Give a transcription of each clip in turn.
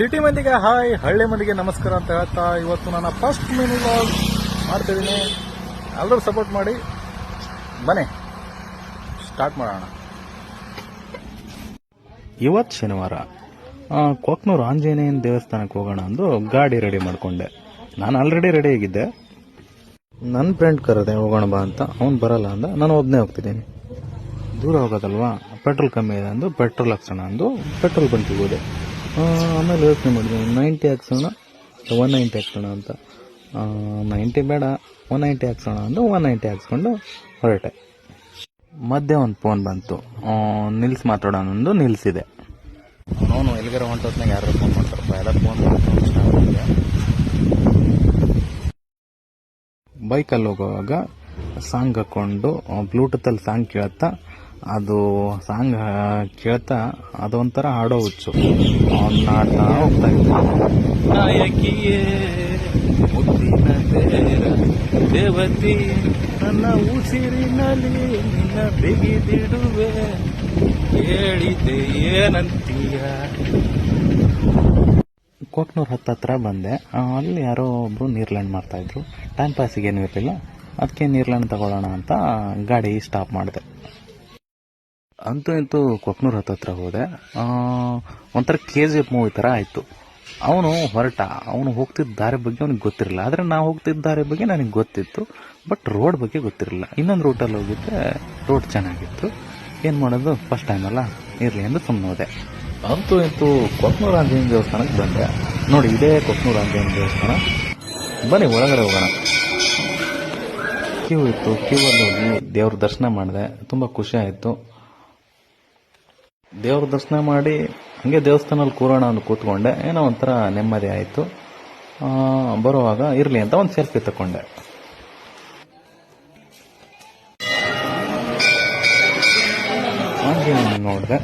City ಮಂದಿಗೆ hi, ಹಳ್ಳಿ ಮಂದಿಗೆ ನಮಸ್ಕಾರ ಅಂತ ಹೇಳ್ತಾ ಇವತ್ತು ನಾನು ಫಸ್ಟ್ ಮಿನಿ ವ್ಲಾಗ್ ಮಾಡ್ತಿದ್ದೀನಿ. ಎಲ್ಲರೂ ಸಪೋರ್ಟ್ ಮಾಡಿ. ಬನ್ನಿ ಸ್ಟಾರ್ಟ್ ಮಾಡೋಣ. ಇವತ್ತು ಶನಿವಾರ ಕೊಕ್ನೂರು ಆಂಜನೇಯನ ದೇವಸ್ಥಾನಕ್ಕೆ ಹೋಗೋಣ ಅಂದು ಗಾಡಿ ರೆಡಿ ಮಾಡಿಕೊಂಡೆ. ನಾನು ಆಲ್ರೆಡಿ ರೆಡಿ ಆಗಿದ್ದೆ. ನನ್ನ ಫ್ರೆಂಡ್ ಕರೆದೆ ಹೋಗೋಣ ಬಾ ಅಂತ. ಅವ್ನು ಬರಲ್ಲ ಅಂದ, ನಾನು ಒಬ್ಬನೇ ಹೋಗ್ತಿದ್ದೀನಿ. ದೂರ ಹೋಗೋದಲ್ವಾ, ಪೆಟ್ರೋಲ್ ಕಮ್ಮಿ ಇದೆ ಅಂದು ಪೆಟ್ರೋಲ್ ಹಾಕ್ಸೋಣ ಅಂದು ಪೆಟ್ರೋಲ್ ಬಂಕಿಗೆ ಹೋದೆ. ಆಮೇಲೆ ಯೋಚನೆ ಮಾಡಿದೆ 90 ಹಾಕ್ಸೋಣ 190 ಹಾಕ್ಸೋಣ ಅಂತ. 90 ಬೇಡ 190 ಹಾಕ್ಸೋಣ ಅಂದು 190 ಹಾಕ್ಸ್ಕೊಂಡು ಹೊರಟೆ. ಮಧ್ಯೆ ಒಂದು ಫೋನ್ ಬಂತು. ನಿಲ್ಸಿ ಮಾತಾಡೋಣ ಅಂದು ನಿಲ್ಸಿದೆ. ಅವನು ಎಲ್ಲಿಗಾರ ಹೊಂಟೋತ್ನಾಗ ಯಾರು ಫೋನ್ ಮಾಡ್ತಾರಪ್ಪ, ಎಲ್ಲ ಫೋನ್ ಮಾಡ್ತಾರೆ. ಬೈಕಲ್ಲಿ ಹೋಗುವಾಗ ಸಾಂಗ್ ಹಾಕ್ಕೊಂಡು ಬ್ಲೂಟೂತಲ್ಲಿ ಸಾಂಗ್ ಕೇಳ್ತಾ, ಅದು ಸಾಂಗ್ ಕೇಳ್ತಾ ಅದೊಂಥರ ಹಾಡೋ ಹುಚ್ಚು. ಹಾಡ್ತಾ ಹೋಗ್ತಾ ಇದ್ದೆ. ನಾಯಕಿಯೇ ಮುದ್ದಿನ ತೇರ ದೇವತಿ, ನನ್ನ ಉಸಿರಿನಲ್ಲಿ ನಿನ್ನ ಬಿಗಿದಿಡುವೆ, ಹೇಳಿದೆ ಏನಂತೀಯ. ಕೊಕ್ನೂರು ಹತ್ತತ್ರ ಬಂದೆ. ಅಲ್ಲಿ ಯಾರೋ ಒಬ್ರು ನೀರ್ಲ್ಯಾಂಡ್ ಮಾಡ್ತಾ ಇದ್ರು. ಟೈಮ್ ಪಾಸಿಗೆ ಏನೂ ಇರಲಿಲ್ಲ, ಅದಕ್ಕೆ ನೀರ್ಲ್ಯಾಂಡ್ ತಗೊಳ್ಳೋಣ ಅಂತ ಗಾಡಿ ಸ್ಟಾಪ್ ಮಾಡಿದೆ. ಅಂತೂ ಇಂತೂ ಕೊಕ್ನೂರು ಹತ್ತತ್ರ ಹೋದೆ. ಒಂಥರ KGF ಮೂವಿ ಥರ ಆಯಿತು. ಅವನು ಹೊರಟ. ಅವನು ಹೋಗ್ತಿದ್ದ ದಾರಿ ಬಗ್ಗೆ ಅವನಿಗೆ ಗೊತ್ತಿರಲಿಲ್ಲ, ಆದರೆ ನಾವು ಹೋಗ್ತಿದ್ದ ದಾರಿ ಬಗ್ಗೆ ನನಗೆ ಗೊತ್ತಿತ್ತು, ಬಟ್ ರೋಡ್ ಬಗ್ಗೆ ಗೊತ್ತಿರಲಿಲ್ಲ. ಇನ್ನೊಂದು ರೂಟಲ್ಲಿ ಹೋಗಿದ್ದೆ, ರೋಡ್ ಚೆನ್ನಾಗಿತ್ತು. ಏನು ಮಾಡೋದು, ಫಸ್ಟ್ ಟೈಮ್ ಅಲ್ಲ, ಇರಲಿ ಎಂದು ಸುಮ್ಮನೆ ಹೋದೆ. ಅಂತೂ ಇಂತೂ ಕೊಕ್ನೂರು ಆಂಜನೇಯ ದೇವಸ್ಥಾನಕ್ಕೆ ಬಂದೆ. ನೋಡಿ, ಇದೇ ಕೊಕ್ನೂರು ಆಂಜನೇಯ ದೇವಸ್ಥಾನ. ಬನ್ನಿ ಒಳಗಡೆ ಹೋಗೋಣ. ಕ್ಯೂ ಇತ್ತು. ಕ್ಯೂವಲ್ಲಿ ಹೋಗಿ ದೇವ್ರ ದರ್ಶನ ಮಾಡಿದೆ. ತುಂಬ ಖುಷಿ ಆಯಿತು. ದೇವ್ರ ದರ್ಶನ ಮಾಡಿ ಹಾಗೆ ದೇವಸ್ಥಾನದಲ್ಲಿ ಕೂರೋಣ ಅಂತ ಕೂತ್ಕೊಂಡೆ. ಏನೋ ಒಂಥರ ನೆಮ್ಮದಿ ಆಯಿತು. ಬರುವಾಗ ಇರಲಿ ಅಂತ ಒಂದು ಸೆಲ್ಫಿ ತಗೊಂಡೆ. ಹಾಗೆ ನೋಡಿದೆ.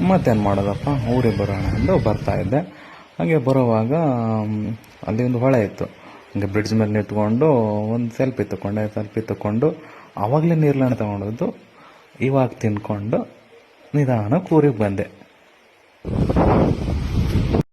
ಮತ್ತೇನು ಮಾಡೋದಪ್ಪ, ಊರಿಗೆ ಬರೋಣ ಎಂದು ಬರ್ತಾ ಇದ್ದೆ. ಹಾಗೆ ಬರೋವಾಗ ಅಲ್ಲಿ ಒಂದು ಹೊಳೆ ಇತ್ತು. ಹಂಗೆ ಬ್ರಿಡ್ಜ್ ಮೇಲೆ ನಿಂತ್ಕೊಂಡು ಒಂದು ಸೆಲ್ಫಿ ತಗೊಂಡು ಆವಾಗಲೇ ನೀರ್ಲ್ಯಾಂಡ್ ತಗೊಂಡದ್ದು. ಇವಾಗ ತಿನ್ಕೊಂಡು ನಿಧಾನಕ್ಕೆ ಊರಿಗೆ ಬಂದೆ.